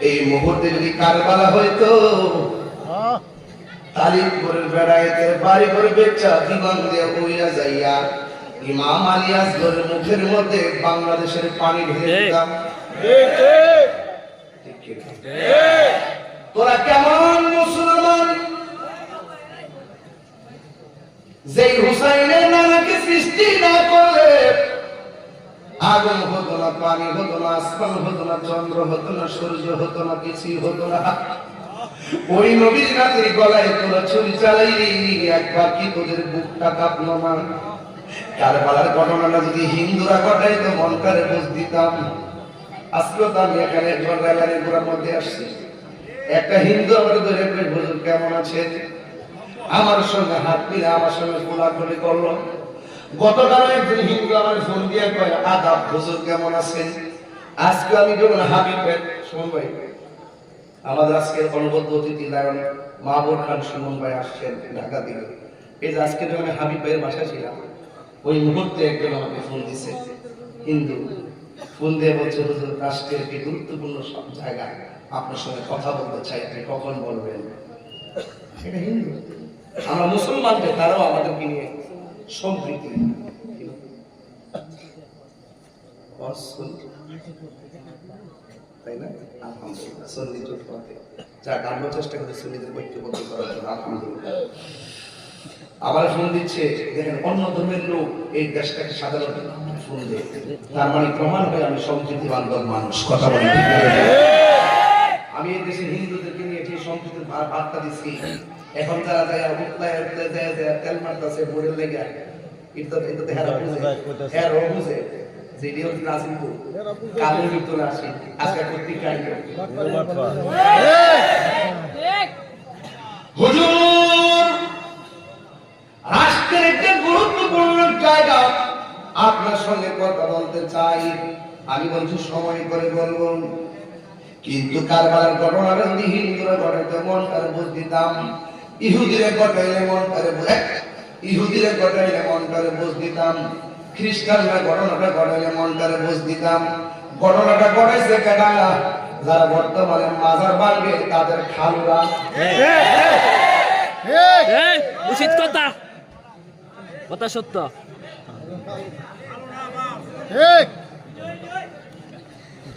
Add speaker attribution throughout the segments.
Speaker 1: এই মুহূর্তে যদি কারবালা হইতো তালিমপুরের বেড়াইতে বাড়ি করে বেচা জীবন দিয়ে বইয়া যাইয়া ইমাম আলী আসগরের মুখের মধ্যে বাংলাদেশের পানি ঢেলে দিতাম। তোরা কেমন মুসলমান যে হুসাইনের নানাকে সৃষ্টি না করলে আগুন হতো না, পানি হতো না, আসমান হতো না, চন্দ্র হতো না, সূর্য হতো না, কিছুই হতো না। ওই নবীর নাতির গলায় তোরা ছুরি চালাইলি, একবার কি তোদের বুকটা কাঁপলো না? কারবালার ঘটনাটা যদি হিন্দুরা ঘটাইতো মনটারে বুঝ দিতাম। আজকেও তো আমি এখানে একজন রেলারের গোড়ার মধ্যে আসছি, একটা হিন্দু আমার ধরে হুজুর কেমন আছে, আমার সঙ্গে হাত মিলে আমার সঙ্গে কোলাকুলি করলো। গতকাল একজন হিন্দু আমার ফোন দিয়ে কয় আদাব হুজুর কেমন আছেন। আজকে আমি যখন হাবিবের সুমন ভাই, আমাদের আজকের অনুবদ্ধ অতিথি লায়ন মাহবুব খান সুমন ভাই আসছেন ঢাকা থেকে। এই যে আজকে যখন হাবিব ভাইয়ের বাসা ছিলাম, ওই মুহূর্তে একজন আমাকে ফোন দিছে হিন্দু, ফোন দিয়ে বলছে হুজুর রাষ্ট্রের একটি গুরুত্বপূর্ণ সব জায়গায় আপনার সঙ্গে কথা বলতে চাই, আপনি কখন বলবেন? সেটা হিন্দু। আমরা মুসলমানকে তারাও আমাদেরকে নিয়ে সম্প্রীতি, তাই না? আলহামদুলিল্লাহ সন্নি জোট করতে যা আমরা চেষ্টা করি সুন্নিদের ঐক্যবদ্ধ করার জন্য, আলহামদুলিল্লাহ। আবার ফোন দিচ্ছে, দেখেন অন্য ধর্মের লোক এই দেশটাকে সাধারণত ফোন দেয়, তার মানে প্রমাণ হয় আমি সম্প্রীতি বান্ধব মানুষ। কথা বলি আমি এই দেশের হিন্দুদেরকে নিয়ে যে সম্প্রীতির বার্তা দিচ্ছি, এখন যারা যায় উতলায় উতলায় যায় যায় তেল মারতেছে বোর্ডের লেগে, এটা তো হেরা বুঝে, হেরা বুঝে যে এটি হচ্ছে নাসিমপুর কালের ভিতরে আসি আজকে পত্রিকায় হুজুর রাষ্ট্রের একটা গুরুত্বপূর্ণ জায়গা আপনার সঙ্গে কথা বলতে চাই। আমি বলছি সময় করে বলবো, কিন্তু কারবালার ঘটনাটা যদি হিন্দুরা ঘটাইতে মনটারে বুঝ দিতাম, ইহুদিরে ঘটাইলে মনটারে বুঝ দিতাম, খ্রিস্টানরা ঘটনাটা ঘটাইলে মনটারে বুঝ দিতাম। ঘটনাটা ঘটাইছে কেডা? যারা বর্তমানে মাজার বানবে তাদের খালুরা।
Speaker 2: উচিত কথা, কথা সত্য।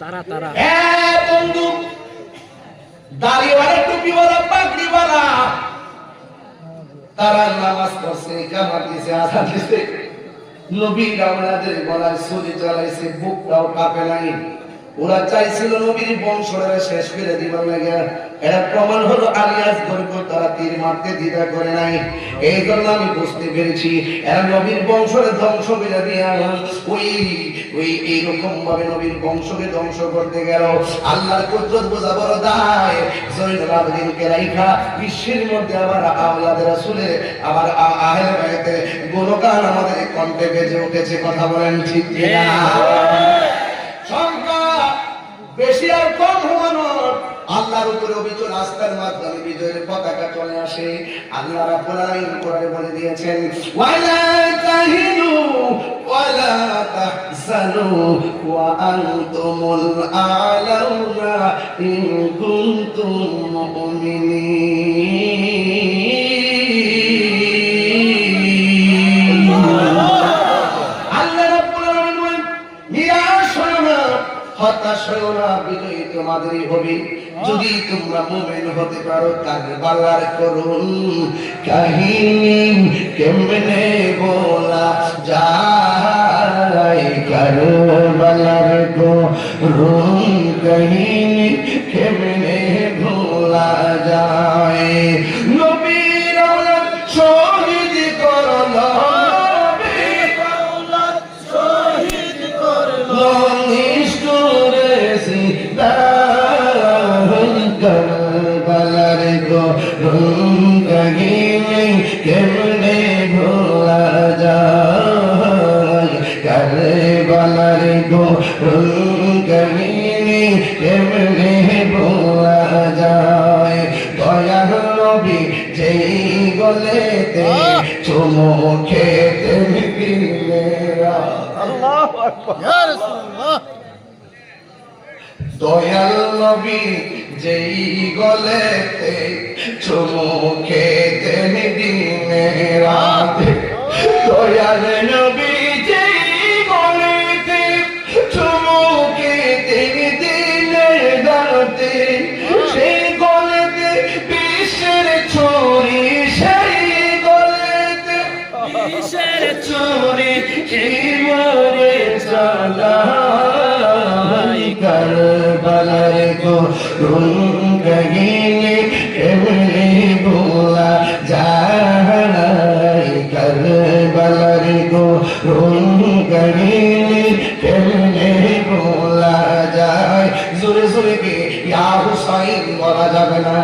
Speaker 2: তারা তারা
Speaker 1: বন্ধু দাড়িওয়ালা টুপিওয়ালা পাগড়িওয়ালা তারা নামাজ পড়ছে, কামাত দিছে, আযান দিছে, নবীর আওলাদের গলায় ছুরি চালাইছে, বুকটাও কাঁপে নাই। ওরা চাইছিল নবীর বংশরে শেষ করে দিবার লাগে। এরা প্রমাণ হলো আলী আসগরকে তারা তীর মারতে দ্বিধা করে নাই। এই জন্য আমি বুঝতে পেরেছি এরা নবীর বংশরে ধ্বংস করে দিয়া ওই এইরকম ভাবে নবীর বংশকে ধ্বংস করতে গেল। আল্লাহর কুদরত বোঝা বড় দায়। জয়নুল আবেদিনকে রাইখা বিশ্বের মধ্যে আবার আওলাদ রাসূলের আবার আহলে বাইতের গুণগান আমাদের কণ্ঠে বেজে উঠেছে। কথা বলেন ঠিক কিনা? সংখ্যা বেশি আর কম হওয়ানোর আল্লাহর উপরে অবিচল আস্থার মাধ্যমে বিজয়ের পতাকা চলে আসে। আল্লাহ রাব্বুল আলামিন কোরআনে বলে দিয়েছেন, ওয়ালা তাহিনু ওয়ালা তাহজানু ওয়া আনতুমুল আ'লাউনা ইন কুনতুম মুমিনিন। আল্লাহ রাব্বুল আলামিন বলেন, নিরাশ হয়ো না, হতাশ হয়ো না, বিজয়ী তোমাদেরই হবে যদি তোমরা মুমিন হতে পারো। কারবালার করুন কাহিনী কেমনে বলা যায়, কারবালার করুন কাহিনী কেমনে ভোলা যায়। নবীর আওলাদ শহীদ করলো, কারবালার করুন কাহিনী কেমনে ভোলা যায়, কারবালার করুন কাহিনী কেমনে ভোলা যায়। দয়ার নবী যেই গলেতে চুমু খেতে দিলে, আল্লাহু আকবার, ইয়া রাসূলুল্লাহ। দয়াল নবী যেই গলেতে চুমু খেতেন দিনে রাতে, দয়াল নবী যেই গলেতে চুমু খেতেন দিনে রাতে, সেই গলেতে বিশ্বের ছড়ি, সেই গলেতে
Speaker 2: কিসের
Speaker 1: চোরে মরে চালাই, কারবালার গো রুঙ্গিনে কেমনে ভোলা যায়, কারবালার গো রুঙ্গিনে কেমনে ভোলা যায়। জোরে জোরে কে ইয়া হুসাইন বলা যাবে না,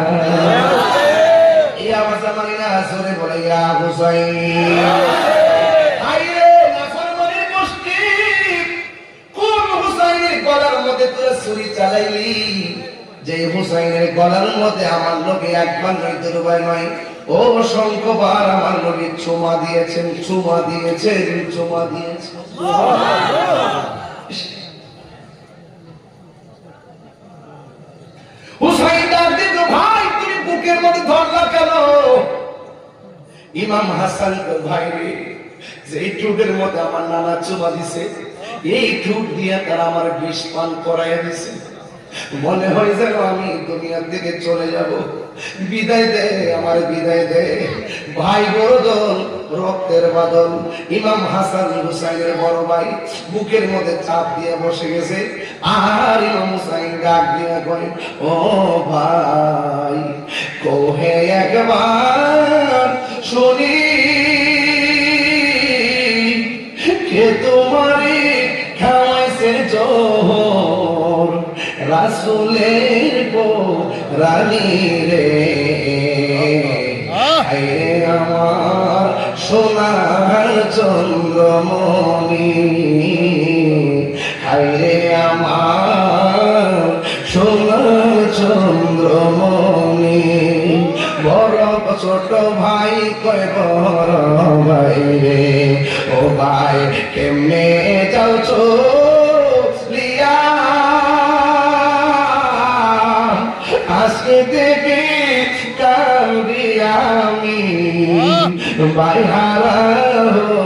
Speaker 1: ইয়া মাসামানি না, জোরে বলে ইয়া হুসাইন। আইরে নাফরমানের গোষ্ঠী, কোন হুসাইনের গলার মধ্যে তোরা ছুরি চালাইলি, যে হুসাইনের গলার মধ্যে আমার নবী একবার নয় দুবার নয় ও সংখ্যবার আমার নবী চুমা দিয়েছেন, চুমা দিয়েছেন, চুমা দিয়েছেন। হুসাইন ডাক দিল, ভাই তুমি বুকের মধ্যে ধরলা কেন? ইমাম হাসান ভাই রে, যে ঠোঁটের মধ্যে আমার নানা চুমা দিছে, এই ঠোঁট দিয়ে তারা আমার বিষ পান করাইয়া দিছে। মনে হয় যেন আমি দুনিয়ার দিকে চলে যাব, বিদায় দে আমার, বিদায় দে। ভাই বড় দল, রক্তের বাদল। ইমাম হাসান হুসাইনের বড় ভাই বুকের মধ্যে চাপ দিয়ে বসে গেছে, আর ইমাম হুসাইন ডাক দিয়ে কয়, ও ভাই কোহে একবার শুনি, কে তোমারে খাওয়াইছে জোহর, রাসূলের গো রানী রে, আমার সোনার চন্দ্রমণি, হায়রে আমার সোনার চন্দ্রমণি। বড় ছোট ভাই কয় বড় ভাই রে, ও ভাই কেমনে যাও চলিয়া, আজকে থেকে কান্দি আমি ভাই হারাও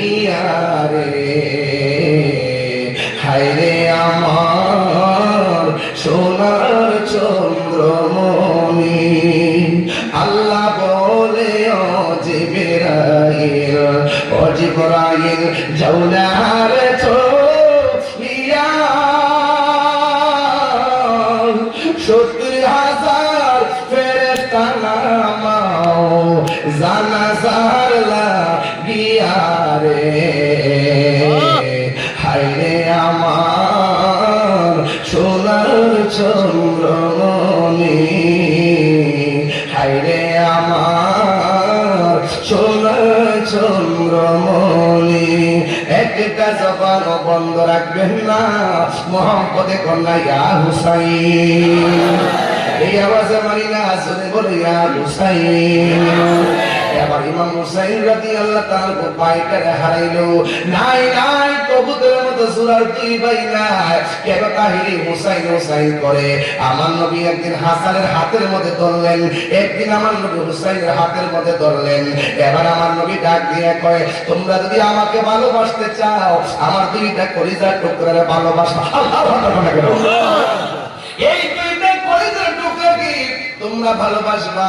Speaker 1: ইয়া রে, হায়রে আমার সোনার চন্দ্রমণি। আল্লাহ বলে ও জিবরাইল, ও জিবরাইল জাওলার চলিয়া 70,000 ফেরেশতা নামাও জানাজার লাগিয়া রে, হায়রে আমার সোনার চন্দ্রমণি, হায়রে আমার সোনার চন্দ্রমণি। একটা জবান বন্ধ রাখবেন না, মোহাম্মদে কন্যা ইয়া হুসাইন, এই আওয়াজে মানি না, আসলে বলে ইয়া হুসাইন। এবার ইমাম হুসাইন রাদিয়াল্লাহু তাআলা বাইটারে হারাইলো, নাই নাই কবুতরের মতো সুরার তুই ভাই না, কেন তাহিরি হুসাইন হুসাইন করে। আমার নবী একদিন হাসানের হাতের মধ্যে ধরলেন, একদিন আমার নবী হুসাইনের হাতের মধ্যে ধরলেন। এবার আমার নবী ডাক দিয়ে কয়, তোমরা যদি আমাকে ভালোবাসতে চাও, আমার দুইটা কলিজার টুকরারে ভালোবাসো। আল্লাহু আকবার। এই দুইটা কলিজার টুকরা কি তোমরা ভালোবাসবা?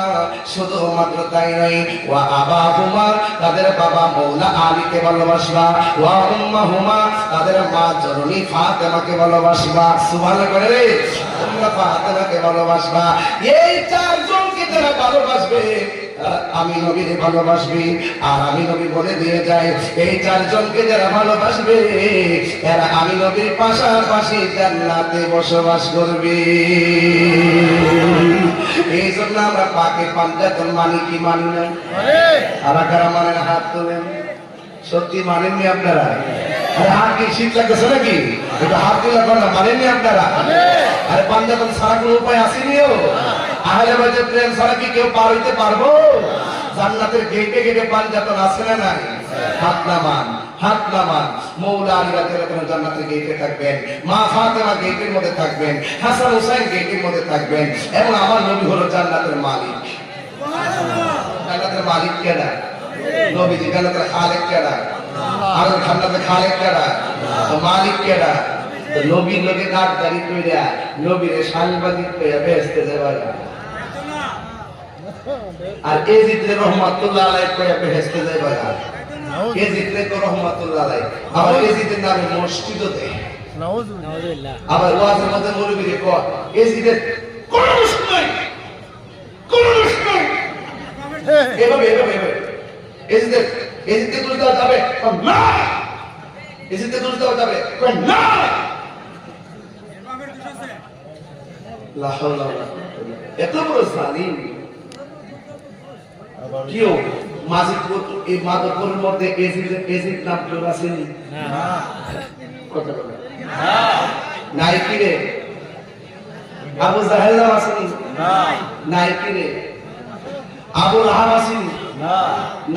Speaker 1: শুধুমাত্র তাই নয়, ওয়া আবাহুমা, তাদের বাবা মৌলা আলীকে ভালোবাসবা, ওয়া উম্মাহুমা, তাদের মা জননী ফাতেমাকে ভালোবাসবা। সুবহানাল্লাহ করে রে, তোমরা ফাতেমাকে ভালোবাসবা। এই চারজনকে যারা ভালোবাসবে, আমি নবীকে ভালোবাসবি। আর আমি নবী বলে দিয়ে যাই, এই চারজনকে যারা ভালোবাসবে, এরা আমি নবীর পাশাপাশি জান্নাতে বসবাস করবে। এই জন্য আমরা পাকে পাঞ্জাতন মানি কি মানি না? আর কারা মানেন হাত তোলেন। সত্যি মানেননি আপনারা? আরে হাত কি শীত লাগতেছে নাকি? একটু হাত তুলে না, মানেননি আপনারা? আরে পাঞ্জাতন ছাড়া কোনো উপায় আসেনিও? আহলে বাইতের প্রেম ছাড়া কি কেউ পার হইতে পারবো? জান্নাতের গেটে গেটে পাঞ্জাতন আছে না নাই? হাত নামান, হাত নামান। মৌলা আলী রাদিয়াল্লাহু আনহু জান্নাতের গেটে থাকবেন, মা ফাতেমা গেটের মধ্যে থাকবেন, হাসান হুসাইন গেটের মধ্যে থাকবেন, এবং আমার নবী হলো জান্নাতের মালিক। জান্নাতের মালিক কেডা? নবীজি। জান্নাতের খালেক কেডা? আর জান্নাতের খালেক কেডা? তো মালিক কেডা? তো নবীর লোকে গাদ্দারি কইরা নবীরে সাংবাদিক কইরা বেহেশতে যাবে না। আর এজিদে রহমাতুল্লাহ আলাইহি কইরা বেহেশতে যাবে না। এজিদে তো রহমাতুল্লাহ আলাইহি, আবার এজিদের নামে মসজিদও দেয়।
Speaker 2: নাউজুবিল্লাহ।
Speaker 1: আবার ওয়াজের মধ্যে মৌলবীরে কয় এজিদের কোন দোষ নাই, কোন দোষ নাই। এভাবে এজিদকে দোষ দেওয়া যাবে না, এজিদকে দোষ দেওয়া যাবে না। লা হাওলা ওয়ালা কুওয়াতা ইল্লা বিল্লাহ। এত বড় জালিম কেউ মাজিদপুর, এই মাদপুরের মধ্যে এজিদ নাম কেউ আসেনি? কথা বলে নাই কি রে? আবু জাহেল নাম আসেনি? নাই কি রে? আবু লাহাব আসেনি?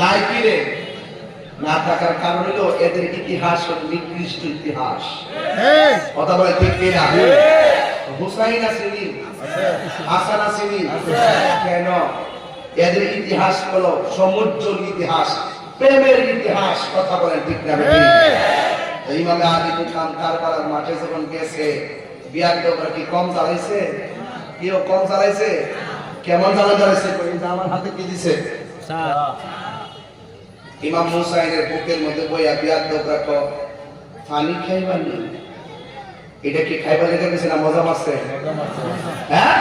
Speaker 1: নাই কি রে? না থাকার কারণ হলো এদের ইতিহাস নিকৃষ্ট ইতিহাস। কথা বলে ঠিক কিনা? হুসাইন আসেনি? হাসান আসেনি? কেন? এদের ইতিহাস হলো সমুজ্জ্বল ইতিহাস, প্রেমের ইতিহাস। কথা বলেন ঠিক না? ইমাম আলী খান কারবালার মাঠে যখন গেছে, বিয়াদবরা কি কম চালাইছে? কেউ কম চালাইছে? কেমন চালাইছে? আমার হাতে কি দিছে? ইমাম হুসাইনের বুকের মধ্যে বইয়া বিয়াদবরা কো পানি খাইবানি। এটা কি খাইবা লেগে গেছে না মজা মারছে? হ্যাঁ,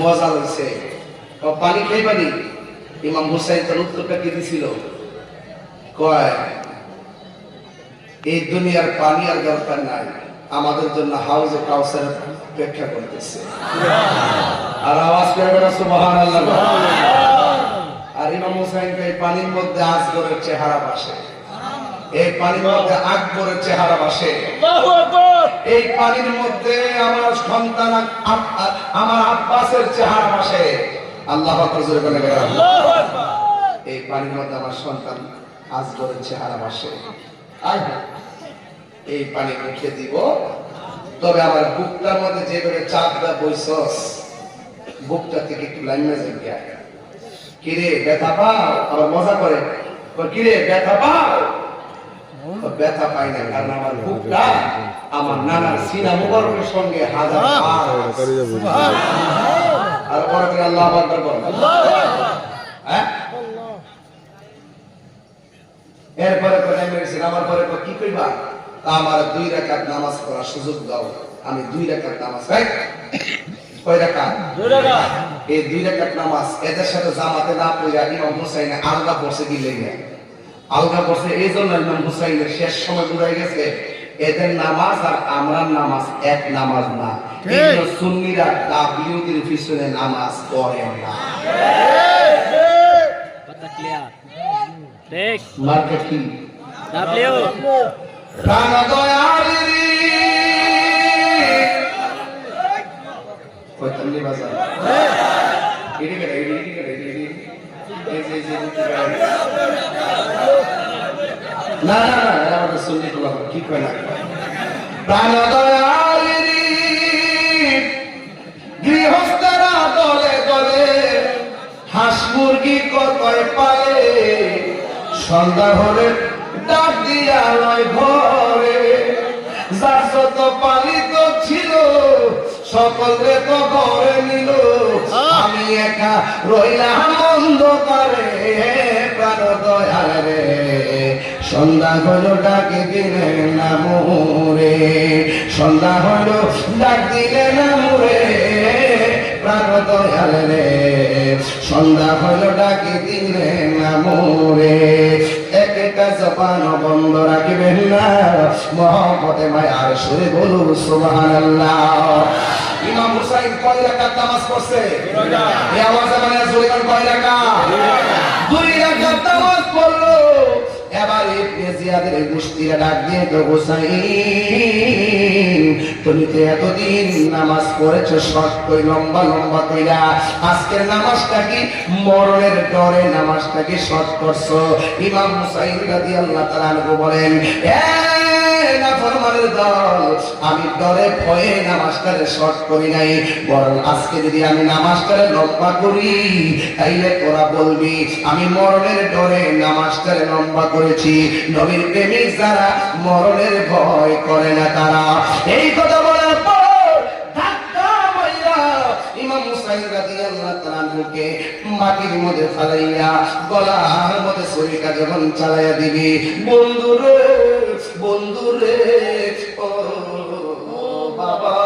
Speaker 1: মজা হইছে। পানি খাইবানি। ইমাম হুসাইন তার উত্তরটা কি দিছিল? কয় এই দুনিয়ার পানি আর দরকার নাই, আমাদের জন্য হাউজে কাউসার অপেক্ষা করতেছে। আর আওয়াজ করবে না সুবহানাল্লাহ। আর ইমাম হুসাইন এই পানির মধ্যে আসগরের চেহারা ভাসে, এই পানির মধ্যে আকবরের চেহারা ভাসে, এই পানির মধ্যে আমার সন্তান আমার আব্বাসের চেহারা ভাসে। আল্লাহু আকবার জোরে বলে গেলাম। এই পানির মধ্যে আমার সন্তান আসগরের চেহারা ভাসে। এই পানি মুখে দিব, তবে আমার বুকটার মধ্যে যে করে চাপটা বইছস, বুকটা থেকে একটু লাইনে যাইয়া কিরে ব্যথা পাও? আবার মজা করে কিরে ব্যথা পাও? ব্যথা পাই না, কারণ আমার বুকটা আমার নানার সিনা মুবারকের সঙ্গে হাজার আর পরে করে আল্লাহু আকবার বল। হ্যাঁ, এরপরে আমার পরে কি কইবা? আমার 2 রাকাত নামাজ পড়ার সুযোগ দাও। আমি 2 রাকাত নামাজ, কয় রাকাত? 2 রাকাত। এই 2 রাকাত নামাজ এদের সাথে জামাতে না পড়ে ইমাম হুসাইন আলগা পড়ছে কি লেগে আলগা পড়ছে। এই জন্য ইমাম হুসাইনের শেষ সময় বুঝাই গেছে এদের নামাজ আর আমরা নামাজ এক নামাজ না। এই সুন্নিরা তাবলিগের পিছনে নামাজ পড়ে না।
Speaker 2: কথা ক্লিয়ার? ঠিক।
Speaker 1: মার্কেট কি?
Speaker 2: ডাব্লিউ
Speaker 1: প্রাণ দয়ালি কইতামনি বাজার এডি করে না না না, আমাদের সুন্নি তো কি কয় না। প্রাণ দয়ালি গৃহস্থরা দলে দলে হাঁস মুরগি কতই পালে, সন্ধ্যা হলে ডাক দিয়া লয় ঘরে, যার যত পালিত ছিল সকলে তো ঘরে নিল, আমি একা রইলাম অন্ধকারে। প্রাণ দয়াল রে সন্ধ্যা হইল ডাকে দিলে না মোরে, সন্ধ্যা হইল ডাক দিলে না মোরে। প্রাণ দয়াল রে সন্ধ্যা হইল ডাকে দিলে না মোরে। একটা জবান বন্ধ রাখবেন না, মহব্বতে মায়ার সুরে বলুন সুবহানাল্লাহ। ইমাম হুসাইন কয় রাকাত নামাজ পড়ছে? এই আওয়াজে মানে জোরে কয় রাকাত? 2 রাকাত নামাজ পড়লো। এবার ইবনে জিয়াদের গোষ্ঠীরা ডাক দিয়ে তো হুসাইন তুমি তো এতদিন নামাজ পড়েছো শর্ট কই লম্বা লম্বা কইরা আজকের নামাজটা কি মরণের ডরে নামাজটা কি শর্ট করছো ইমাম হুসাইন রাদিয়াল্লাহু তাআলা আনহু বলেন নাফরমানের দল আমি ডরে ভয়ে নামাজটারে শর্ট করি নাই বরং আজকে যদি আমি নামাজটারে লম্বা করি তাইলে তোরা বলবি আমি মরণের ডরে নামাজটারে লম্বা করেছি নবীর প্রেমিক যারা মরণের ভয় করে না তারা এই কথা বলার পর ধাক্কা মাইরা ইমাম হুসাইন রাদিয়াল্লাহু তাআলা আনহুকে মাটির মধ্যে ফালাইয়া গলার মধ্যে ছুরিটা যখন চালাইয়া দিবি বন্ধুরে বন্ধুরে ও বাবা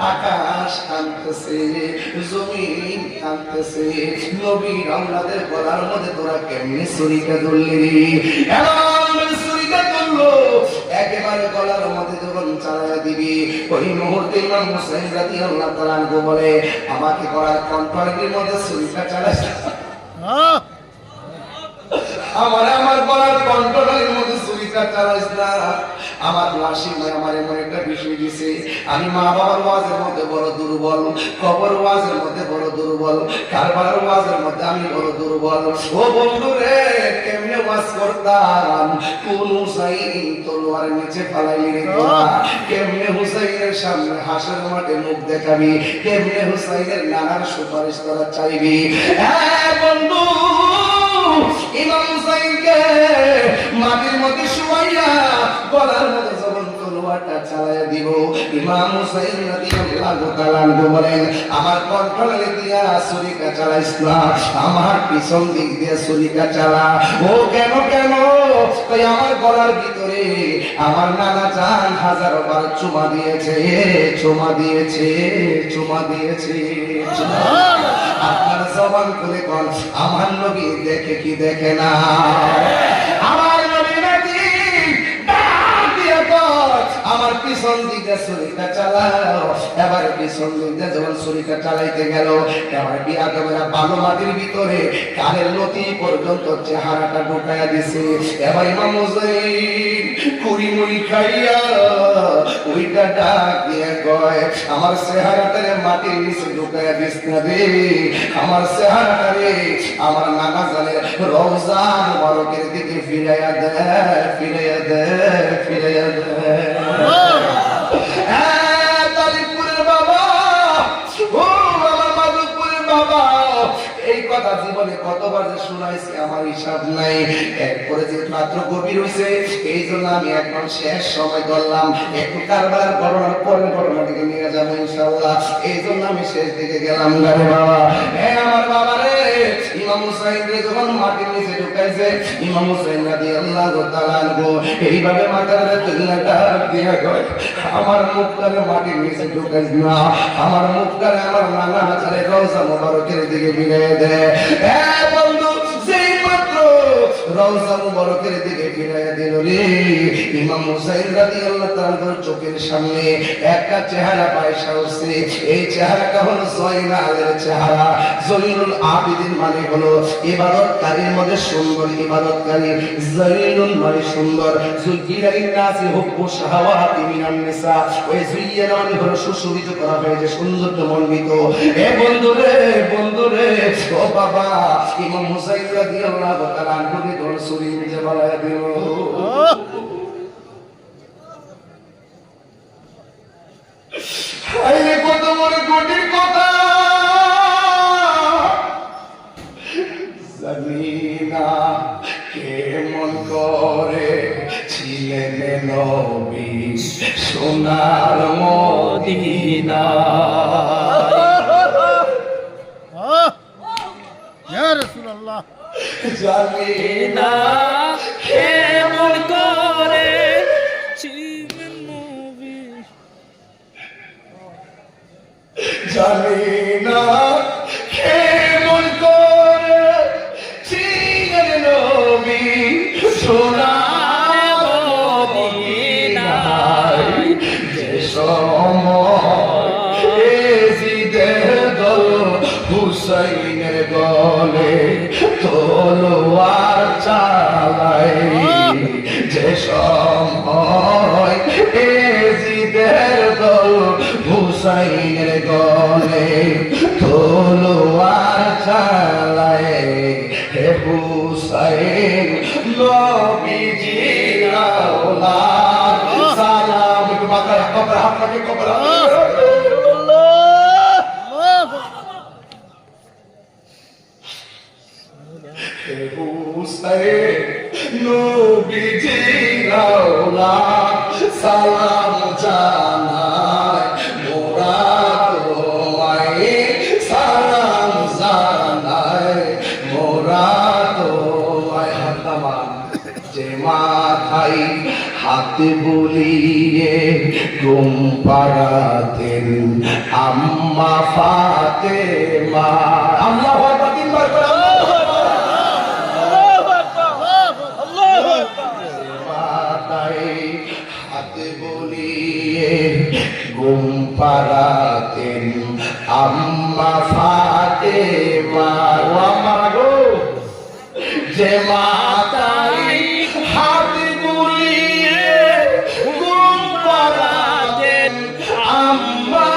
Speaker 1: আকাশ কাঁদতেছে জমিন কাঁদতেছে নবীর আওলাদের গলার মধ্যে তোরা কেমনে ছুরিটা ধরলি এমন ছুরিটা ধরলো একেবারে গলার মধ্যে যখন চালাইয়া দিবি ওই মুহূর্তে ইমাম হুসাইন রাদিয়াল্লাহু তাআলা আনহু বলে আমাকে গলার কণ্ঠের মধ্যে ছুরিটা চালাইছে আমার গলার কণ্ঠের মধ্যে ছুরিটা চালাইছ না আমার লাশি নয় আমার এমন একটা বিষয় দিছে আমি মা বাবার ওয়াজের মধ্যে বড় দুর্বল কবর ওয়াজের মধ্যে বড় দুর্বল কারবালার ওয়াজের মধ্যে আমি বড় দুর্বল ও বন্ধু রে কেমনে ওয়াজ করতাম কোন হুসাইন তলোয়ার নিচে ফালাইলি রে কেমনে হুসাইনের সামনে হাসর মাঠে মুখ দেখাবি কেমনে হুসাইনের নানার সুপারিশ করা চাইবি বন্ধু ইমাম হুসাইনকে মাটির মধ্যে শুয়াইয়া গলার মধ্যে যখন তলোয়ারটা চালাইয়া দিব ইমাম হুসাইন রাদিয়াল্লাহু তাআলা আনহু বলেন আমার কণ্ঠনালী দিয়া ছুরিটা চালাইস না আমার পিছন দিক দিয়ে ছুরিটা চালা ও কেন কেন তাই আমার গলার ভিতরে আমার নানা জান হাজারো বার চুমা দিয়েছে চুমা দিয়েছে চুমা দিয়েছে আপনার জবান খুলে কোন আমার নবী দেখে কি দেখে না আমার নবী নাকি ডাক দিয়া কর আমার পিছন দিকে ছুরিটা চালাও এবার পিছন দিকে যখন ছুরিটা চালাইতে গেল এবার বিয়াদবেরা বালু মাটির ভিতরে কানের লতি পর্যন্ত চেহারাটা ঢুকাইয়া দিছে এবার ইমাম হুসাইন কুড়ি মুড়ি খাইয়া ওইটা ডাক দিয়ে কয় আমার চেহারাটারে মাটির নিচে ঢুকাইয়া দিস না রে আমার চেহারাটারে আমার নানা জানের রওজা মুবারকের দিকে ফিরাইয়া দে ফিরাইয়া দে ফিরাইয়া দে তালিপুরের বাবা ও আমার মাধবপুরের বাবা এই কথা জীবনে কতবার যে শুনাইছি আমার হিসাব নাই এরপরে যে মাত্র গভীর হইছে এই জন্য আমি একদম শেষ সময় করলাম একটু কারবার ঘটনার পরের ঘটনাটিকে নিয়ে যাবো ইনশাআল্লাহ এই জন্য আমি শেষ দিকে গেলাম গারে বাবা আমার বাবা রে ইমাম হুসাইন রে যখন মাটির নিচে ঢুকাইছে ইমাম হুসাইন রাদিয়াল্লাহু তাআলা আনহু এইভাবে মাথার তুলনাটা দিয়া কয় আমার মুখটারে মাটির নিচে ঢুকাইছ না আমার মুখটারে আমার নানা হাজারে রওজা মুবারকের দিকে ফিরিয়ে দে বন্ধু সেই মাত্র রওজা মুবারকের দিকে ফিরিয়ে দিল রে ইমাম হুসাইন রাদিয়াল্লাহু তাআলার চোখের সামনে একটা চেহারা পয়সা উঠছে এই চেহারাটা হলো জয়নালের চেহারা জয়নুল আবিদিন মানে হলো ইবাদতকারীর মধ্যে সুন্দর ইবাদতকারী জয়নুল মানে সুন্দর জুলকিরাইন নাসি হুব্বু শাহাওয়াতি মিনান নিসা ওই জুইয়ানা মানে হলো সুশোভিত করা হয়েছে সৌন্দর্যমণ্ডিত বন্ধু রে ও বাবা ইমাম হুসাইন রাদিয়াল্লাহু তাআলা আনহুকে ধরে ছুরি নিচে বাড়ায়া দিল আইলে কত বড় কঠিন কথা জানিনা কেমন করে ছিলেন নবী সোনার মদিনা
Speaker 3: ইয়া রাসূলুল্লাহ
Speaker 1: জানিনা
Speaker 2: কেমন করে ছিলেন নবী
Speaker 1: জানিনা কেমন করে ছিলেন নবী সোনার মদিনায় যে সময় এজিদের দল হুসাইনের গলে তলোয়ার চালায় যে সময় এজিদের দল হুসাইনের গলে তলোয়ার চালায় হে হুসাইন নবীজির আওলাদ সালাম একটু মাথায় আপনাকে কবর হুসাইন নবীজির আওলাদ সালাম জানায় মোরা তোমায় সালাম জানায় মোরা তোমায় হাতামান যে মাথায় হাত বুলিয়ে ঘুম পাড়াতেন আম্মা ফাতেমা আল্লাহু আকবার তিনবার করে হাত বলিয়ে ঘুম পাড়াতেন আম্মা ফাতেমা ও আম্মা গো যে মাতাই হাত বলিয়ে ঘুম পাড়াতেন আম্মা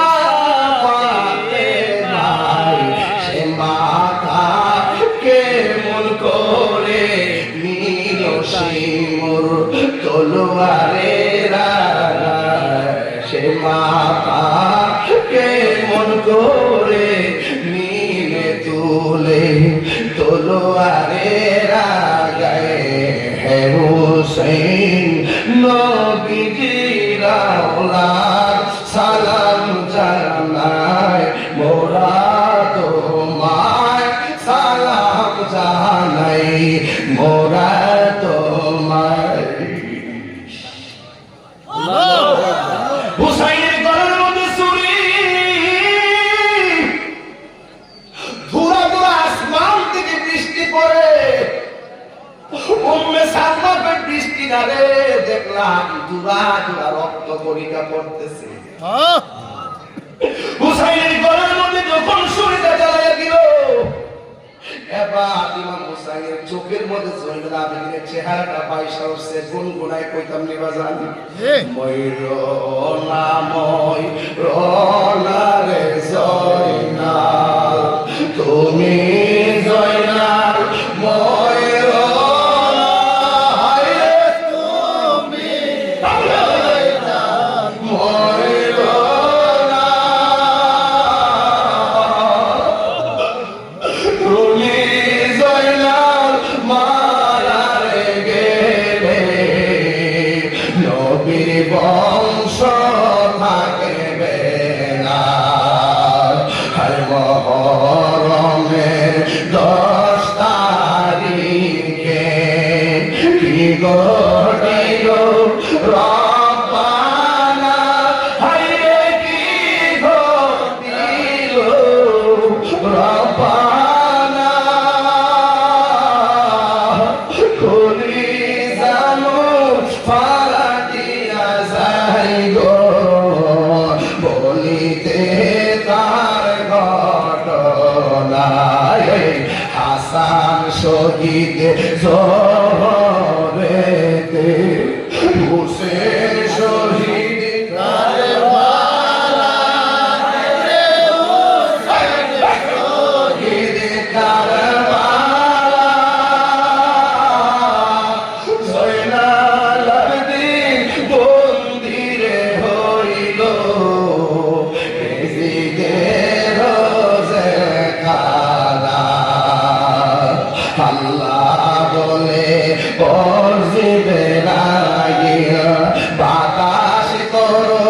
Speaker 1: ফাতেমা সে মাতা কেমন করে নীল শিমুর তলোয়ারের সে মাতা কেমন করে নিলে তুলে তলোয়ারের গায়ে হে হুসাইন নবীজির আওলাদ সালাম জানায় মোরা তোমায় সালাম জানাই মোরা তোমায় হুসাইনের গলার মধ্যে ছুরি ধুরা ধুরা আসমান থেকে বৃষ্টি পড়ে উম্মে সালমার বৃষ্টি না রে দেখলাম ধুরা ধুরা রক্ত কণিকা পড়তেছে হুসাইনের গলার মধ্যে যখন ছুরিটা জ্বালাইয়া দিল এবার ইমাম হুসাইনের চোখের মধ্যে জয়নুল আবেদিনের চেহারাটা পয়সা উঠছে গুনগুনায় কইতাম নিবা জানি ময়ূরনাময় রনারে জয়নাল তুমি জয়নাল বংশ থাকবে না হর মহরমের 10 তারিখে কি ঘটিল রব্বানা হায়রে কি ঘটিল রব্বানা খুলি জানো বলিতে তার ঘটনায় হাসান শহীদ জহরেতে হুসেন শহীদ শহীদ কারবালা জয়নাল আবেদিন বন্দিরে হইল আল্লাহ বলে বাতাস করো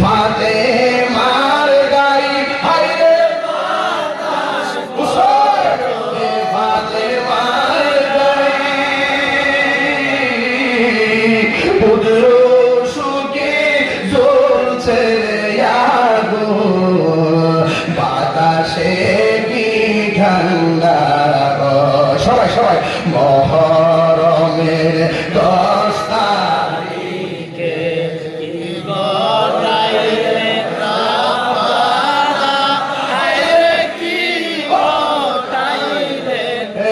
Speaker 1: ফাতেমার গাই হায়রে ফাতেমার গাই পুত্র সুখে জ্বলছে বাতাসে কি ঠান্ডা সবাই সবাই মহরমের 10 তারিখে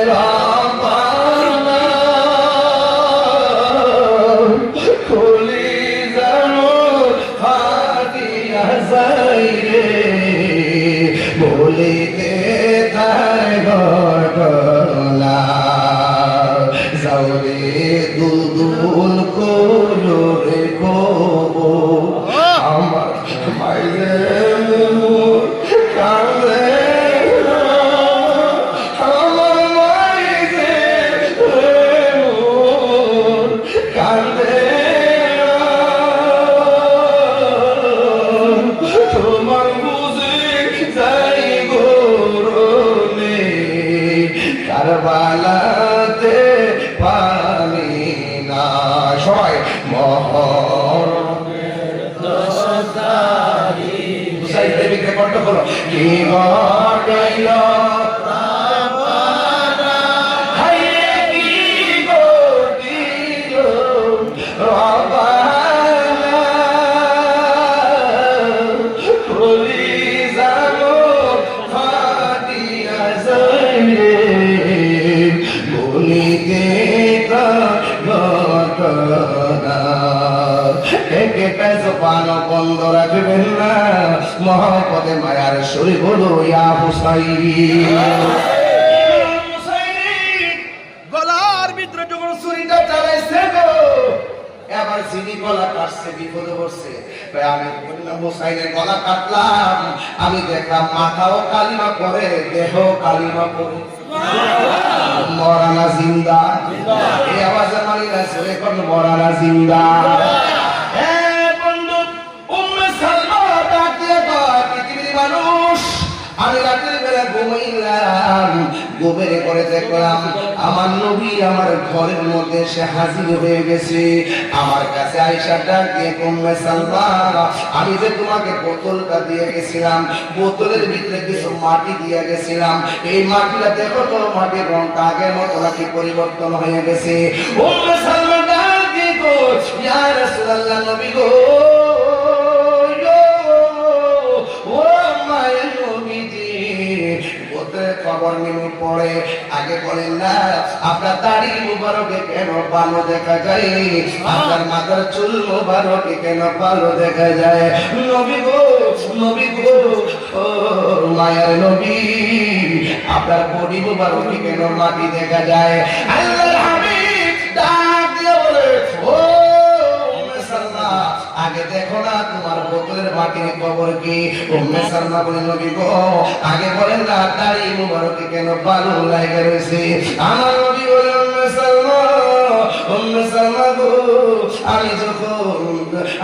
Speaker 1: রব্বানা বলিতে তার ঘটনা যাওরে দুলদুল করো রে কবো আমার মায়ের কাঁদে আমার মায়ের কাঁদে তোমার বুঝে যাই গোরনে কারবালাতে পানি না সবাই মহর কণ্ঠ করো কি গাইল বন্ধ রাখবেন না মহব্বতে মায়ার শরীর বলো ইয়া হুসাইন গলার ভিতরে যখন ছুরিটা চালাইছে গো এবার চিনি গলা কাটছে বিপদে পড়ছে আমি বললাম হুসাইনের গলা কাটলাম আমি দেখলাম মাথাও কালিমা করে দেহ কালিমা করে মরানা জিন্দা এই আওয়াজে মারি গেছে এখন মরানা জিন্দা আমি রাতের বেলা ঘুমাইলাম গোবেরে করে দেখলাম আমার নবী আমার ঘরের মধ্যে সে হাজির হয়ে গেছে আমার কাছে আয়েশা ডাক দিয়ে উম্মে সালমা আমি যে তোমাকে বোতলটা দিয়ে গেছিলাম বোতলের ভিতরে কিছু মাটি দিয়ে গেছিলাম এই মাটিটা দেখো তো মাটির রংটা আগের মতো নাকি পরিবর্তন হয়ে গেছে উম্মে সালমা ডাক দিয়ে গো ইয়া রাসূলুল্লাহ নবী গো খবর নিয়ে পড়ে আগে বলেন না আপনার দাড়ি মুবারকে কেন ভালো দেখা যায় আপনার মাথার চুল মুবারকে কেন ভালো দেখা যায় নবী গো ও মায়ের নবী আপনার বডি মুবারকে কেন মাটি দেখা যায় আল্লাহর হাবিব ডাক দিয়ে বলে ও আগে দেখো না তোমার বোতলের মাটির খবর কি উম্মে সালমা বলেন নবী গো আগে বলেন না দাড়ি মুবারকে কেন ভালো লাগে রয়েছে আমার নবী বলেন উম্মে সালমা গো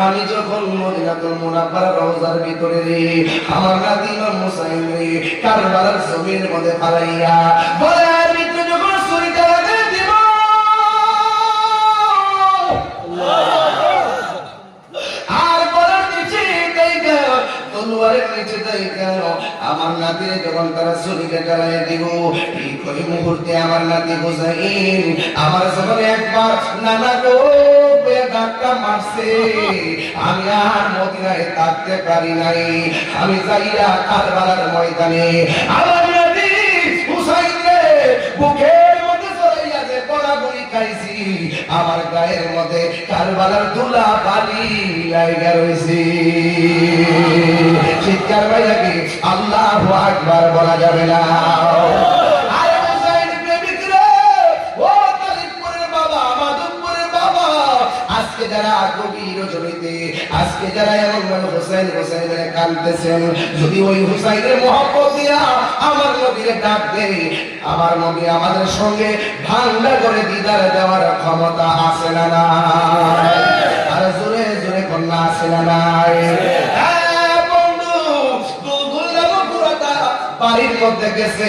Speaker 1: আমি যখন মদিনাতুল মুনাওয়ারার রওজার ভিতরে রে আমার নাতি ইমাম হুসাইন রে কারবালার জমির মধ্যে ফালাইয়া বলার ভিতরে যখন ছুরিটা লাগিয়ে দিব আমার নাতিরে যখন তারা ছুরিটা চালাই দিব ঠিক ওই মুহূর্তে আমার নাতি হুসাইন আমার যখন একবার নানা গো ধাক্কা মারছে আমি আর মদিনায় থাকতে পারি নাই আমি যাইয়া কারবালার ময়দানে আমার নাতি হুসাইন রে বুকের মধ্যে চলাইয়া যে গড়াগড়ি খাইছি আমার গায়ের মধ্যে কারবালার ধুলা বালি লাইগা রইছে চিৎকার বাইরে কি আল্লাহু আকবার বলা যাবে না আরে হুসাইন প্রেমিক রে ও তালিবপুরের বাবা মাধবপুরের বাবা আজকে যারা গভীর রজনীতে আজকে যারা এমন হুসাইনের কাঁদতেছেন যদি ওই হুসাইনের মহব্বত দিয়া আমার নবীরে ডাক দেই আমার নবী আমাদের সঙ্গে ভাঙা করে দিদার দেওয়ার ক্ষমতা আছে না নাই আর জোরে জোরে কন্যা আছে না নাই বাড়ির মধ্যে গেছে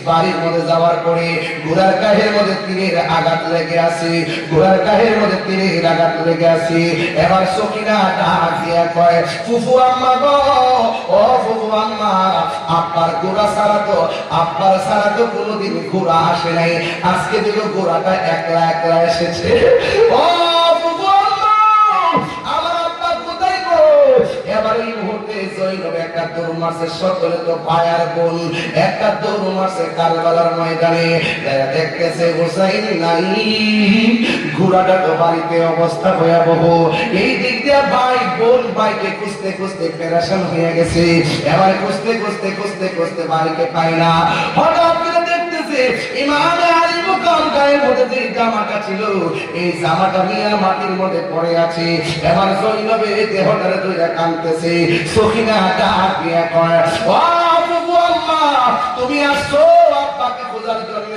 Speaker 1: বাড়ির মধ্যে যাওয়ার পরে ঘোড়ার গায়ের মধ্যে তীরের আঘাত লেগে আছে ঘোড়ার গায়ের মধ্যে তীরের আঘাত লেগে আছে এবার সকিনা ডাক দিয়া কয় ফুফু আম্মা গো ও ফুফু আম্মা আপনার ঘোড়া ছাড়া তো কোনোদিন ঘোড়া আসে নাই আজকে দেখো ঘোড়াটা একলা একলা এসেছে ও ফুফু আম্মা আমার আব্বা কোথায় গো এবার এই মুহূর্তে জয়নব একটা দৌড় মারছে সকলে তো ভাইয়ার বোন একটা দৌড় মারছে কারবালার ময়দানে দেখতেছে হুসাইন নাই ঘোড়াটা তো বাড়িতে অবস্থা ভয়াবহ। এই দিক দিয়ে ভাই বোন ভাইকে খুঁজতে খুঁজতে পেরেশান হয়ে গেছে। এবার খুঁজতে খুঁজতে খুঁজতে খুঁজতে বাড়িকে পায় না। হঠাৎ করে দেখতেছে ইমামে আলী মুকাম গায়ের মধ্যে যে জামাটা ছিল এই জামাটা নিয়ে মাটির মধ্যে পড়ে আছে। এবার জৈনবে দেহটারে ধরে কাঁদতেছে। সখিনা ডাক দিয়ে কয়, ও বুবু আম্মা তুমি আসছো আব্বাকে খোঁজার জন্য।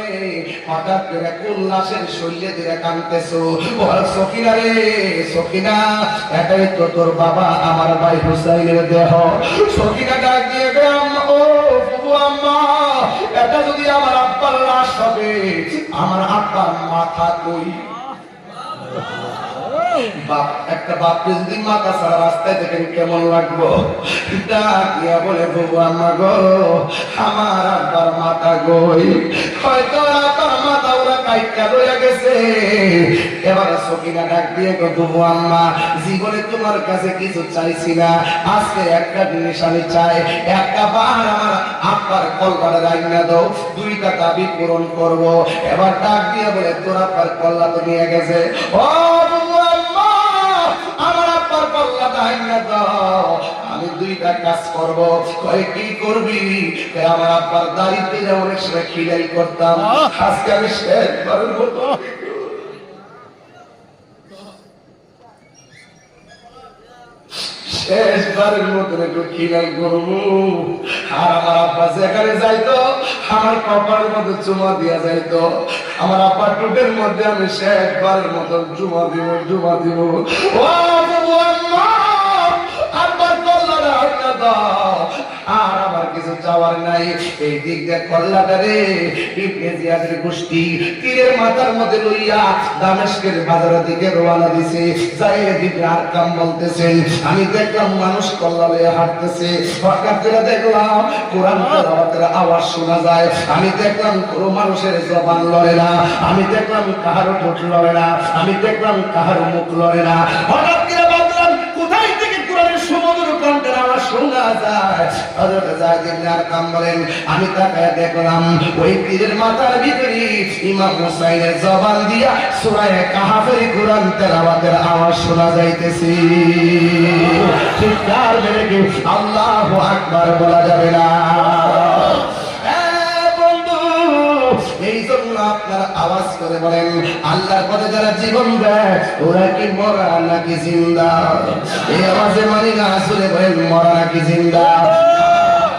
Speaker 1: হঠাৎ করে কোন লাশের শরীরে ধরে কাঁদতেছো? বল সখিনা রে সখিনা, এটাই তো তোর বাবা আমার ভাই হুসাইনের দেহ। সখিনা ডাক দিয়ে আম্মা, ও বুবু আম্মা এটা যদি আমার আব্বার লাশ হবে, আমার আব্বার মাথা কই? বাপ একটা বাপকে যদি মাথা ছাড়া রাস্তায় দেখেন কেমন লাগবো? ডাক দিয়া বলে, বুবু আম্মা গো আমার আব্বার মাথা কই? হয়তো আব্বার মাথা ওরা কাইটা লইয়া গেছে। এবার সকিনা ডাক দিয়ে গো, বুবু আম্মা জীবনে তোমার কাছে কিছু চাইছি না, আজকে একটা জিনিস আমি চাই, একটা বার আমার আব্বার কলকাতা রাইনা দাও, দুইটা দাবি পূরণ করব। এবার ডাক দিয়ে বলে, তোর আব্বার কল্লা তো নিয়ে গেছে, ও বুবু আম্মা আমার আব্বার কল্লাটা রাইনা দাও, আমি দুইটা কাজ করব। কয় কি করবি? আমার আব্বার দাড়িতে যে অনেক সময় খিলাই করতাম, আজকে আমি শেষবারের মতো শেষবারের মতন একটু খিলাই করবো। আর আমার আব্বা যেখানে যাইতো আমার কপালের মধ্যে চুমা দিয়া যাইতো, আমার আব্বার টুটের মধ্যে আমি শেষবারের মতন চুমা দিব চুমা দিব। ও বাবু আম্মা আব্বার কল্লাটা হইয়া দাও, আর আমার কিছু চাওয়ার নাই। এই দিক দিয়ে কল্লাটা রে ইবনে জিয়াদের গোষ্ঠী তীরের মাথার মধ্যে লইয়া দামেস্কের বাজারের দিকে রওনা দিছে। যায়েদ ইবনে আরকাম বলতেছেন, আমি দেখলাম মানুষ কল্লা লইয়া হাঁটতেছে। হঠাৎ করে দেখলাম কোরআন তেলাওয়াতের আওয়াজ শোনা যায়। আমি দেখলাম কোনো মানুষের জবান লড়ে না, আমি দেখলাম কাহারও ঠোঁট লড়ে না, আমি দেখলাম কাহারও মুখ লড়ে না। হঠাৎ করে ভাবলাম কোথায় থেকে কোরআনের সমুদ্র কণ্ঠের আওয়াজ শোনা যায়। হযরত যায়েদ ইবনে আরকাম বলেন, আমি তাকায় দেখলাম ওই তীরের মাথার ভিতরে ইমাম হুসাইনের জবান দিয়া সূরা কাহফের কোরআন তেলাওয়াতের আওয়াজ শোনা যাইতেছে। চিৎকার মেরে কি আল্লাহু আকবার বলা যাবে না? এই জন্য আপনার আওয়াজ করে বলেন, আল্লাহর পথে যারা জীবন দেয় ওরা কি মরা নাকি জিন্দা? এই আওয়াজে মানি না, আসলে বলেন মরা নাকি জিন্দা?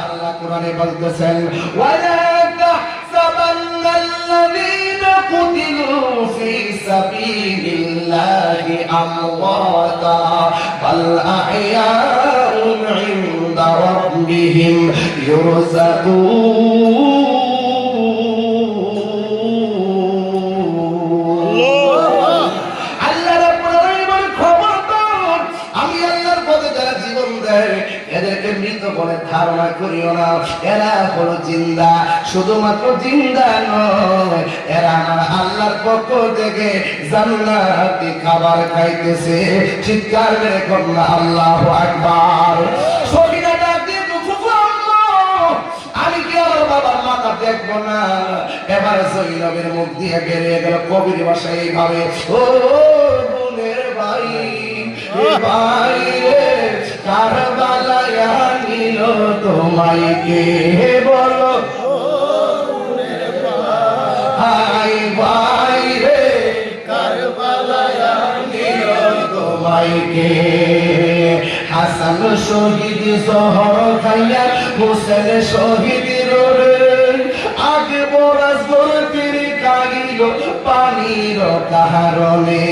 Speaker 1: আল্লাহ কোরআনে বলতেছেন, ওয়ালা তাহসাবান্নাল্লাযীনা কুতিলু ফী সাবিলিল্লাহি আমওয়াতা বাল আহইয়াউন ইনদা রাব্বিহিম ইউরযাকুন। এদেরকে মৃত বলে ধারণা করিও না, এরা হলো জিন্দা। শুধুমাত্র জিন্দা নয়, এরা আমার আল্লাহর পক্ষ থেকে জান্নাতি খাবার খাইতেছে। চিৎকার মেরে কন্যা আল্লাহু আকবার। সখিনা ডাক দিয়ে ফুফু আম্মা আমি কি আমার বাবার মাথা দেখবো না? এবার জৈনবের মুখ দিয়ে বেরিয়ে গেল কবির ভাষায় এইভাবে, ও বোনের ভাই ভাই রে কারবালায় নিল তোমায় কে বলো? ভাই ভাই রে কারবালায় নিল তোমায় কে? হাসান শহীদ জহর খাইয়া হোসেন শহীদ রে আগে বরাস গর্তের কাহিল পানির কারণে।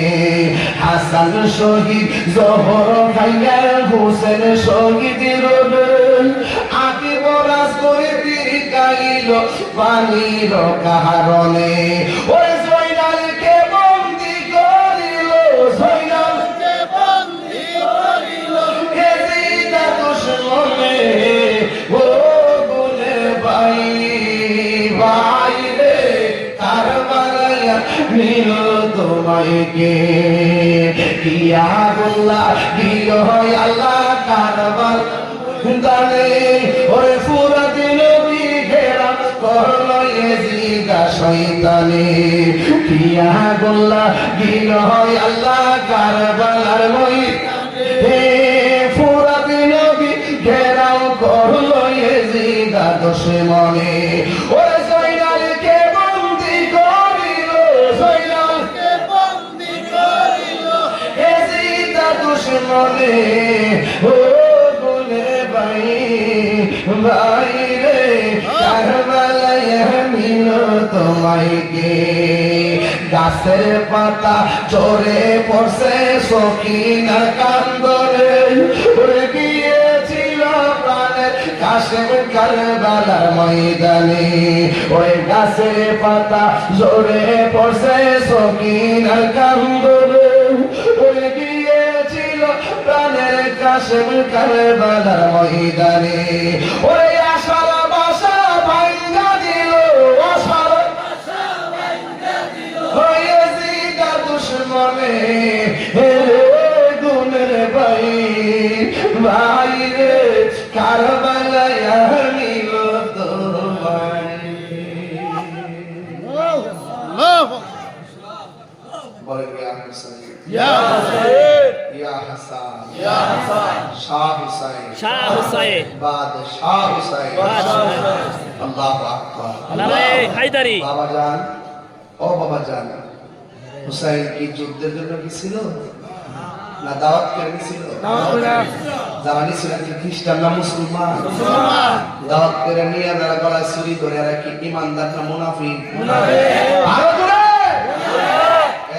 Speaker 1: হাসান শহীদ জহর খাইয়া হোসেন শহীদ রে আগে বরাস গর্তের কাহিল পানির কারণে। ওই জয়নালকে বন্দি করিল, জয়নালকে বন্দি করিল এজিদা দুশমনে। ও বলে ভাই ভাই রে কারবালায় নিল তোমায় কে? কিয়া বল্লাহ দিও আল্লাহ কারবাল দানে ওরে ফুরাত নবী ঘেরা করলো এজিদা শয়তানি কিয়া গোল্লা গিল আল্লাহ কারবালার ময়দানে হে ফুরাত নবী ঘেরাও করলো ইয়াজিদা দুশমনে ওরে জয়নালকে বন্দী করিল জয়নালকে বন্দী করিল ইয়াজিদা দুশমনে ও গুনে ভাই ভাই রে কারবালায় মিল তোমায় কে গাছের পাতা জোরে পড়ছে সকিনার কান্দরে উড়ে গিয়েছিল প্রাণের কাশেম কারবালার ময়দানে ওই গাছের পাতা জোরে পড়ছে সকিনার কান্দরে উড়ে গিয়েছিল প্রাণের কাশেম কারবালার ময়দানে ওই আশার বাসা ভাঙ্গা দিল আশার দুশ্মনে হে গুনের ভাই ভাই রে কারবালায় নিল তোমায়
Speaker 3: আল্লাহ
Speaker 1: বলেন ইয়া হুসাইন
Speaker 3: ইয়া হুসাইন
Speaker 1: ইয়া হাসান
Speaker 3: ইয়া হাসান
Speaker 1: শাহ হুসাইন
Speaker 2: শাহ হুসাইন
Speaker 1: বাদশাহ হুসাইন আল্লাহু আকবার
Speaker 2: নারায়ে হায়দারি
Speaker 1: বাবা জান ও বাবা জান হুসাইন কি যুদ্ধের জন্য কি ছিল না দাওয়াত করে ছিল জানি ছিল কি খ্রিস্টান না মুসলমান দাওয়াত করে নিয়ে যারা গলায় ছুরি ধরে এরা কি ইমানদার না মুনাফিক আরো জোরে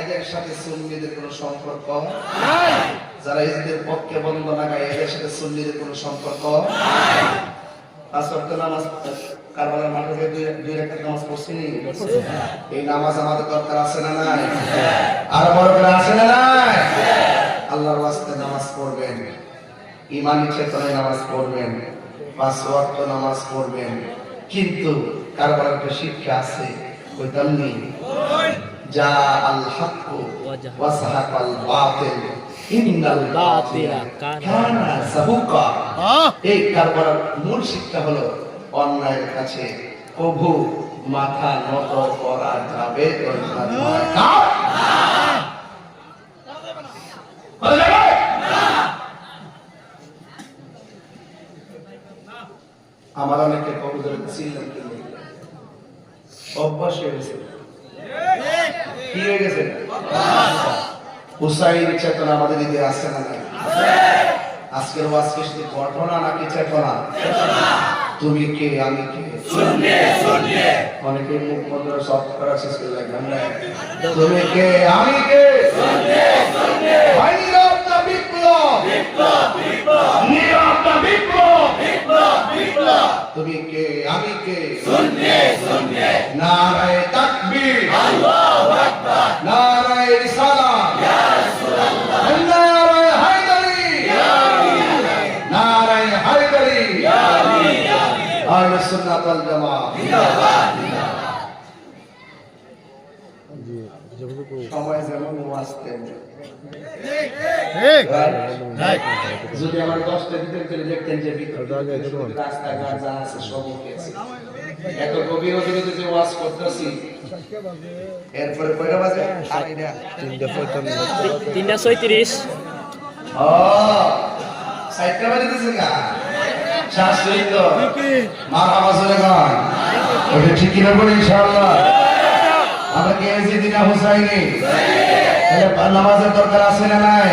Speaker 1: এদের সাথে সুন্নিদের কোনো সম্পর্ক নাই যারা এদের পক্ষে বন্দনা গায় এদের সাথে সুন্নিদের কোনো সম্পর্ক নাই পাঁচ ওয়াক্ত নামাজ কারবালার মাঠে দুই রাকাত নামাজ পড়ছিনি এই নামাজ আমাদের দরকার আছে না নাই আর বড় করে আছে না নাই আল্লাহর ওয়াস্তে নামাজ পড়বেন ঈমানি চেতনায় নামাজ পড়বেন পাঁচ ওয়াক্ত নামাজ পড়বেন কিন্তু কারবালার একটা শিক্ষা আছে কইতাম নি যা আল হক ওয়া সাহাকাল বাতিল ইন্নাল বাতিলা কানা যাহুকা এই কারবালার মূল শিক্ষা হলো অন্যায়ের কাছে কবু মাথা নত করা যাবে আমার অনেকে কবুতরের ছিলেন অভ্যাস হয়ে গেছে কি হয়ে গেছে হুসাইন চেতনা আমাদের দিকে আসছে না আজকের ওয়াজ কি শুধু ঘটনা নাকি চেতনা তুমি কে আমি কে অনেকে মুখ বন্ধ সব করা শেষ করে লাগবে তুমি কে আমি কে নীরবতা বিপ্লব নীরবতা বিপ্লব তুমি কে আমি কে নারায়ে তাকবীর আল্লাহু আকবার নারায়ে রিসালাত ইয়া রাসূলুল্লাহ নারায়ে হায়দারি ইয়া নারায়ে হায়দারি ইয়া আহলে সুন্নাত ওয়াল জামাত জিন্দাবাদ সময় যেমন ওয়াজতে যদি আমার 10টা ভিতরে চলে দেখতেন যে রাস্তাঘাট যা আছে সব আছে এত গভীর অধিবেশনে যে ওয়াজ করতেছি এরপরে কয়টা বাজে
Speaker 2: 3:35
Speaker 1: ও সাইটটা বাজে দিছে না শাস্ত্রী তো মারহাবা জোরে গান ওটা ঠিক কি হবে ইনশাআল্লাহ আমরা কে জিদিনা হুসাইনি তাহলে নামাজের দরকার আছে না নাই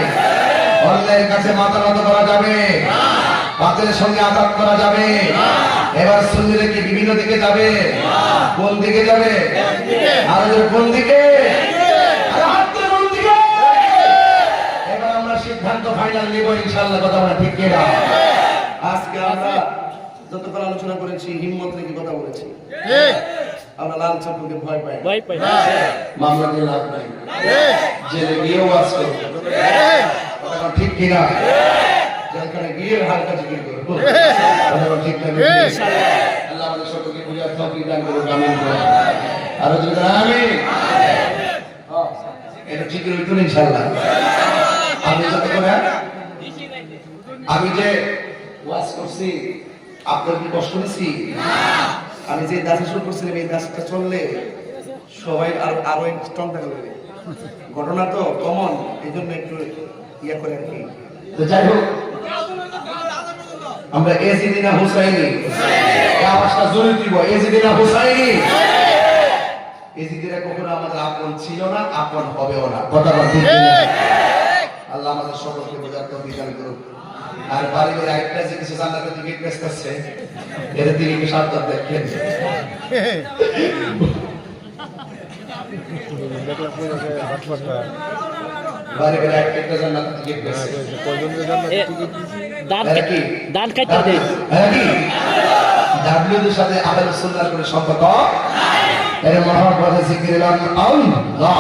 Speaker 1: অন্যের কাছে মাথা নত করা যাবে বাতিলের সঙ্গে আঘাত করা যাবে এবার সুন্নিরা কি বিভিন্ন দিকে যাবে কোন দিকে যাবে আর কোন দিকে কোন দিকে এবার আমরা সিদ্ধান্ত ফাইনাল নিব ইনশাআল্লাহ কথা বলা ঠিক কি না আজকে আমরা যতক্ষণ আলোচনা করেছি হিম্মত রেখে কথা বলেছি আমরা লাল চক্রকে ভয় পাই মামলা দিয়ে লাভ নাই জেলে গিয়েও ওয়াজ করব কথা ঠিক কিনা যেখানে গিয়ে হালকা জিকির করব কথা ঠিক না আল্লাহ আমাদের সকলকে বুঝার তৌফিক দান করুন আমিন আর যদি আমিন এটা ঠিক হইতো ইনশাআল্লাহ আমি যতক্ষণ আমি যে ওয়াজ করছি আপনার কি কষ্ট হয়েছি আমি যে দাসে শুরু করছিলাম এই দাসটা চললে সবাই আরো স্ট্রং থাকবে। ঘটনা তো কমন, এই জন্য একটু ইয়া করে আর কি। তো যাই হোক, আমরা এজিদি না হুসাইনি, এই আওয়াজটা জোরে দিব, এজিদি না হুসাইনি। এজিদিরা কখনো আমাদের আপন ছিল না, আপন হবেও না। কথা বলতে আল্লাহ আমাদের সকলকে বোঝার তৌফিক দান করুন। আর বাড়ির একটা যে কিছু জান্নাতের দিকে বেচতেছে, এর দিকে কি সাবধান দেখেন। বাড়ির একটা জান্নাতের দিকে বেচছে।
Speaker 2: দান
Speaker 1: এরা কি?
Speaker 2: দান কাটতে দে।
Speaker 1: এরা কি? ডাব্লিউদের সাথে আহলে সুন্নাহর কোনো সম্পর্ক? এর মহাপদে জিকির আল্লাহ।